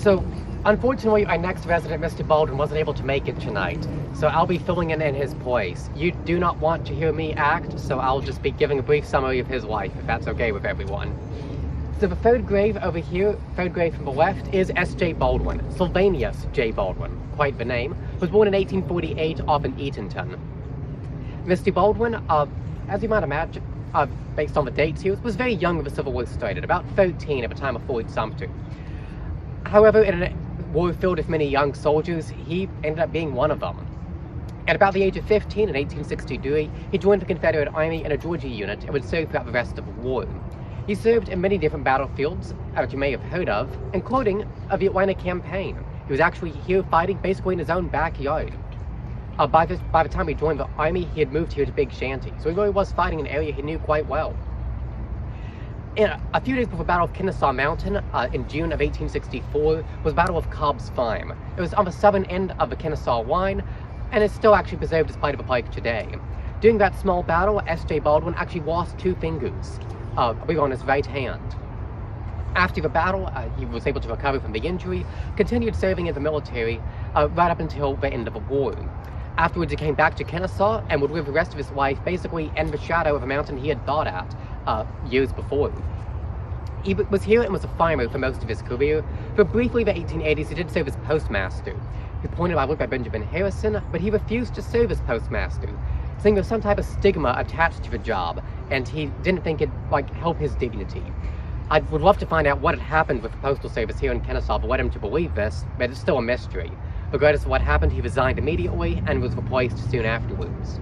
So, unfortunately, our next resident, Mr. Baldwin, wasn't able to make it tonight, so I'll be filling in his place. You do not want to hear me act, so I'll just be giving a brief summary of his life, if that's okay with everyone. So the third grave over here, third grave from the left, is S.J. Baldwin, Sylvanus J. Baldwin, quite the name, was born in 1848 off in Eatonton. Mr. Baldwin, as you might imagine, based on the dates here, was very young when the Civil War started, about 13 at the time of Fort Sumter. However, in a war filled with many young soldiers, he ended up being one of them. At about the age of 15 in 1863, he joined the Confederate Army in a Georgia unit and would serve throughout the rest of the war. He served in many different battlefields, that you may have heard of, including the Atlanta campaign. He was actually here fighting basically in his own backyard. By the time he joined the Army, he had moved here to Big Shanty, so he really was fighting an area he knew quite well. A few days before the Battle of Kennesaw Mountain, in June of 1864, was the Battle of Cobb's Farm. It was on the southern end of the Kennesaw line, and is still actually preserved as part of a park today. During that small battle, S.J. Baldwin actually lost 2 fingers, on his right hand. After the battle, he was able to recover from the injury, continued serving in the military right up until the end of the war. Afterwards, he came back to Kennesaw and would live the rest of his life basically in the shadow of a mountain he had fought at years before. He was here and was a farmer for most of his career, but briefly in the 1880s he did serve as postmaster. He appointed by Benjamin Harrison, but he refused to serve as postmaster, saying there was some type of stigma attached to the job, and he didn't think it help his dignity. I would love to find out what had happened with the postal service here in Kennesaw that led him to believe this, but it's still a mystery. Regardless of what happened, he resigned immediately and was replaced soon afterwards.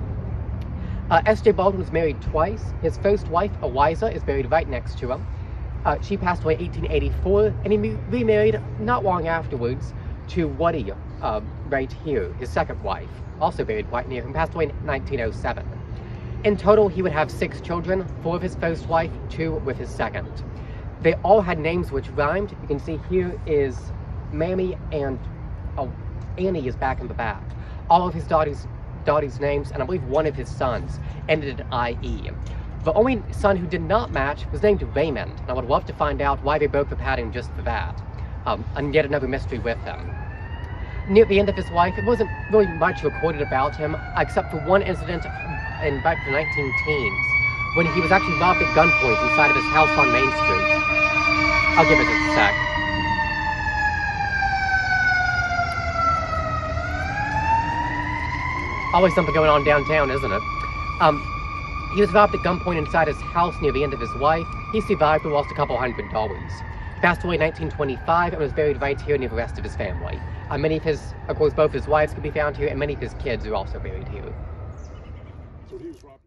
S.J. Baldwin was married twice. His first wife, Eliza, is buried right next to him. She passed away in 1884, and he remarried not long afterwards to Woody, right here, his second wife, also buried quite near him, passed away in 1907. In total, he would have 6 children, 4 of his first wife, 2 with his second. They all had names which rhymed. You can see here is Mammy, and Annie is back in the back. All of his daughters' names, and I believe one of his sons, ended in I-E. The only son who did not match was named Raymond, and I would love to find out why they broke the pattern just for that. And yet another mystery with him. Near the end of his life, it wasn't really much recorded about him, except for one incident in back the 19-teens, when he was actually robbed at gunpoint inside of his house on Main Street. I'll give it just a sec. Always something going on downtown, isn't it? He was robbed at gunpoint inside his house near the end of his life. He survived but lost a couple $100. He passed away in 1925 and was buried right here near the rest of his family. Many of his, of course, both his wives could be found here, and many of his kids are also buried here. So he was robbed.